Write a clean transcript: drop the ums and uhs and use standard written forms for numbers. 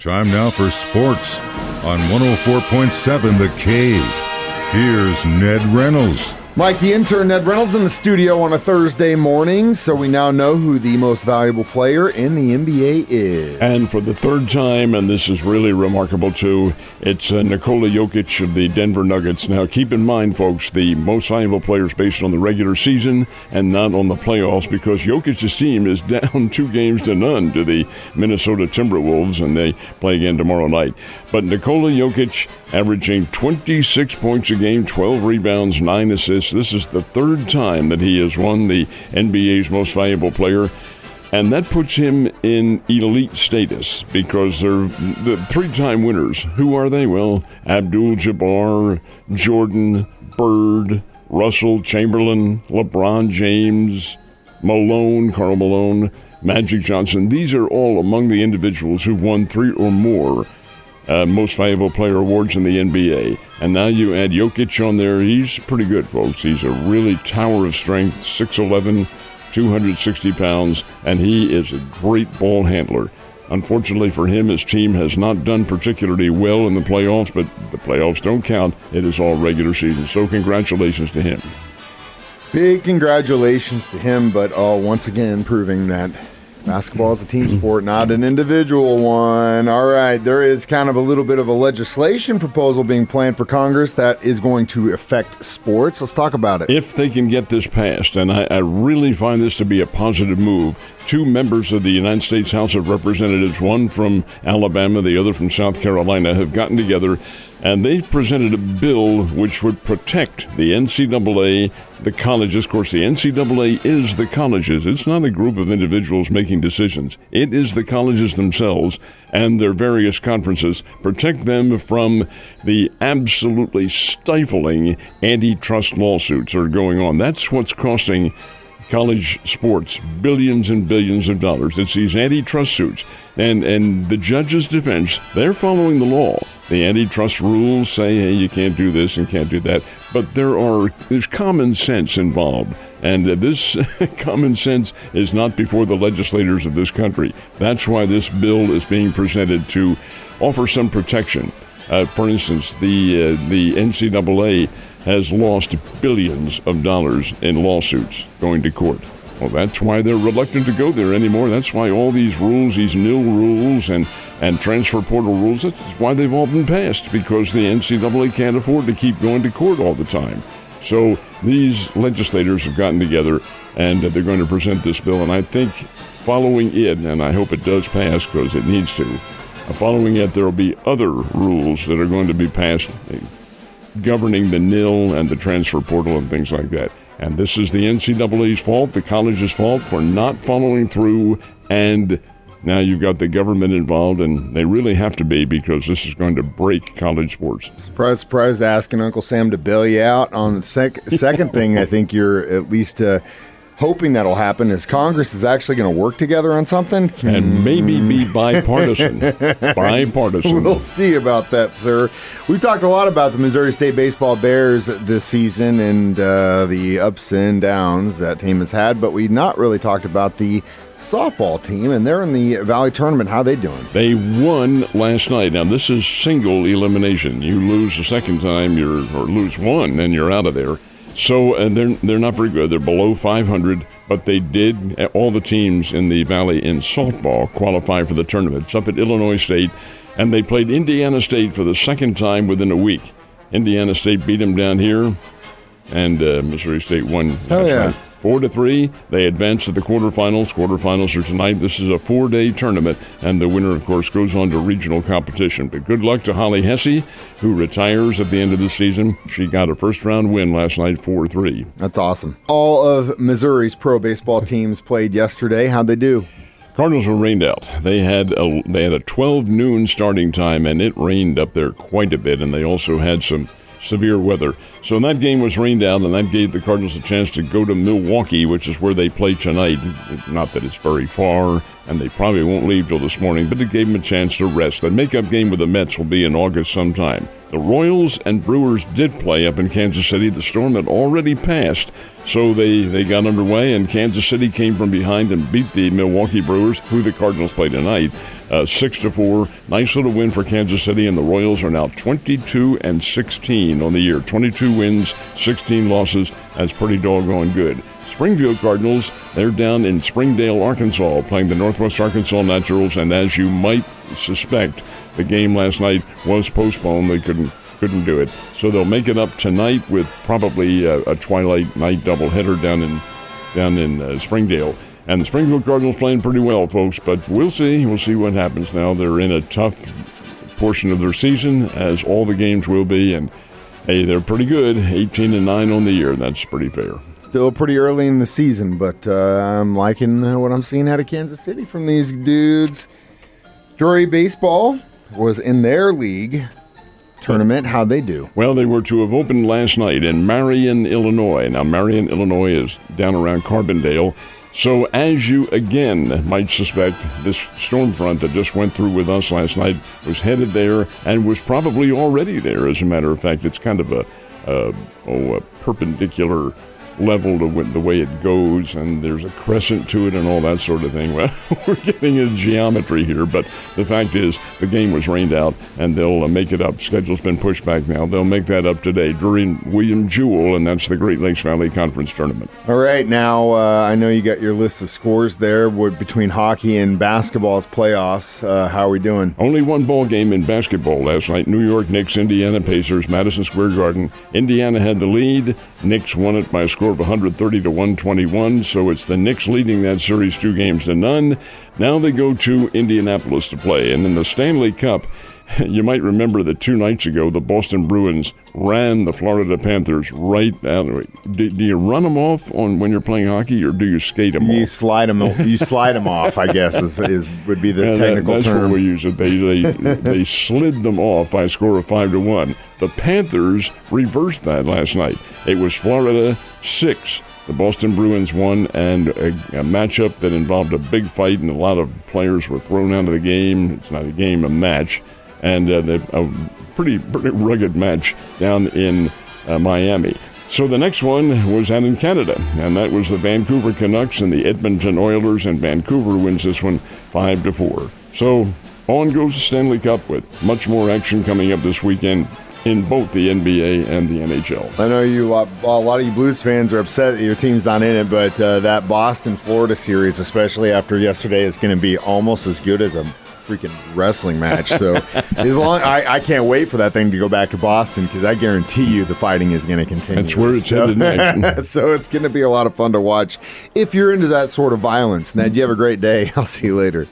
Time now for sports on 104.7 The Cave. Here's Ned Reynolds. Mike, the intern, Ned Reynolds, in the studio on a Thursday morning, so we now know who the most valuable player in the NBA is. And for the third time, and this is really remarkable too, it's Nikola Jokic of the Denver Nuggets. Now, keep in mind, folks, the most valuable player is based on the regular season and not on the playoffs, because Jokic's team is down 2-0 to the Minnesota Timberwolves, and they play again tomorrow night. But Nikola Jokic averaging 26 points a game, 12 rebounds, 9 assists. This is the third time that he has won the NBA's most valuable player, and that puts him in elite status because they're the three-time winners. Who are they? Well, Abdul-Jabbar, Jordan, Bird, Russell, Chamberlain, LeBron James, Malone, Karl Malone, Magic Johnson. These are all among the individuals who won 3 or more most valuable player awards in the NBA. And now you add Jokic on there. He's pretty good, folks. He's a really tower of strength, 6'11", 260 pounds, and he is a great ball handler. Unfortunately for him, his team has not done particularly well in the playoffs, but the playoffs don't count. It is all regular season. So congratulations to him. Big congratulations to him, but once again proving that basketball is a team sport, not an individual one. All right, there is kind of a little bit of a legislation proposal being planned for Congress that is going to affect sports. Let's talk about it. If they can get this passed, and I really find this to be a positive move, 2 members of the United States House of Representatives, one from Alabama, the other from South Carolina, have gotten together, and they've presented a bill which would protect the NCAA, the colleges. Of course, the NCAA is the colleges. It's not a group of individuals making decisions. It is the colleges themselves and their various conferences. Protect them from the absolutely stifling antitrust lawsuits that are going on. That's what's costing college sports billions and billions of dollars. It's these antitrust suits. And the judge's defense, they're following the law. The antitrust rules say, hey, you can't do this and can't do that. But there's common sense involved. And this common sense is not before the legislators of this country. That's why this bill is being presented to offer some protection. For instance, the NCAA has lost billions of dollars in lawsuits going to court. Well, that's why they're reluctant to go there anymore. That's why all these rules, these nil rules and transfer portal rules, that's why they've all been passed, because the NCAA can't afford to keep going to court all the time. So these legislators have gotten together, and they're going to present this bill. And I think following it, and I hope it does pass because it needs to, following it, there will be other rules that are going to be passed governing the nil and the transfer portal and things like that. And this is the NCAA's fault, the college's fault for not following through, and now you've got the government involved, and they really have to be, because this is going to break college sports. Surprise, asking Uncle Sam to bail you out on the second thing. I think you're at least hoping that'll happen is Congress is actually going to work together on something. And maybe be bipartisan. We'll see about that, sir. We've talked a lot about the Missouri State Baseball Bears this season and the ups and downs that team has had, but we've not really talked about the softball team, and they're in the Valley Tournament. How they doing? They won last night. Now, this is single elimination. You lose the second time, or lose one, and you're out of there. So they're not very good. They're below 500, but they did, all the teams in the Valley in softball qualify for the tournament. It's up at Illinois State, and they played Indiana State for the second time within a week. Indiana State beat them down here, and Missouri State won last night. 4-3. They advance to the quarterfinals. Quarterfinals are tonight. This is a 4-day tournament, and the winner, of course, goes on to regional competition. But good luck to Holly Hesse, who retires at the end of the season. She got a first-round win last night, 4-3. That's awesome. All of Missouri's pro baseball teams played yesterday. How'd they do? Cardinals were rained out. They had a 12 noon starting time, and it rained up there quite a bit, and they also had some severe weather. So that game was rained out, and that gave the Cardinals a chance to go to Milwaukee, which is where they play tonight. Not that it's very far, and they probably won't leave till this morning, but it gave them a chance to rest. The makeup game with the Mets will be in August sometime. The Royals and Brewers did play up in Kansas City. The storm had already passed, so they got underway, and Kansas City came from behind and beat the Milwaukee Brewers, who the Cardinals play tonight, 6-4. Nice little win for Kansas City, and the Royals are now 22-16 on the year. 22 wins, 16 losses. That's pretty doggone good. Springfield Cardinals, they're down in Springdale, Arkansas, playing the Northwest Arkansas Naturals, and as you might suspect, the game last night was postponed. They couldn't do it. So they'll make it up tonight with probably a twilight night doubleheader down in Springdale. And the Springfield Cardinals playing pretty well, folks, but we'll see. We'll see what happens now. They're in a tough portion of their season, as all the games will be, and hey, they're pretty good, 18-9 on the year. That's pretty fair. Still pretty early in the season, but I'm liking what I'm seeing out of Kansas City from these dudes. Drury Baseball was in their league tournament. How'd they do? Well, they were to have opened last night in Marion, Illinois. Now, Marion, Illinois is down around Carbondale. So, as you again might suspect, this storm front that just went through with us last night was headed there and was probably already there. As a matter of fact, it's kind of a perpendicular level to the way it goes, and there's a crescent to it and all that sort of thing. Well, we're getting into geometry here, but the fact is the game was rained out, and they'll make it up. Schedule's been pushed back now. They'll make that up today during William Jewell, and that's the Great Lakes Valley Conference Tournament. All right, now I know you got your list of scores there between hockey and basketball's playoffs. How are we doing? Only one ball game in basketball last night. New York Knicks, Indiana Pacers, Madison Square Garden. Indiana had the lead. Knicks won it by a score of 130-121, so it's the Knicks leading that series 2-0. Now they go to Indianapolis to play, and in the Stanley Cup, you might remember that 2 nights ago, the Boston Bruins ran the Florida Panthers right out. Do you run them off when you're playing hockey, or do you skate them off? You slide them off, I guess, would be the technical that's term. That's what we use it. They slid them off by a score of 5-1. The Panthers reversed that last night. It was Florida 6. The Boston Bruins won, and a matchup that involved a big fight, and a lot of players were thrown out of the game. It's not a game, a match. And a pretty rugged match down in Miami. So the next one was out in Canada, and that was the Vancouver Canucks and the Edmonton Oilers, and Vancouver wins this one 5-4. So on goes the Stanley Cup, with much more action coming up this weekend in both the NBA and the NHL. I know a lot of you Blues fans are upset that your team's not in it, but that Boston-Florida series, especially after yesterday, is going to be almost as good as a freaking wrestling match. So I can't wait for that thing to go back to Boston, because I guarantee you the fighting is going to continue. That's where it's headed next. So it's going to be a lot of fun to watch if you're into that sort of violence. Ned, you have a great day. I'll see you later.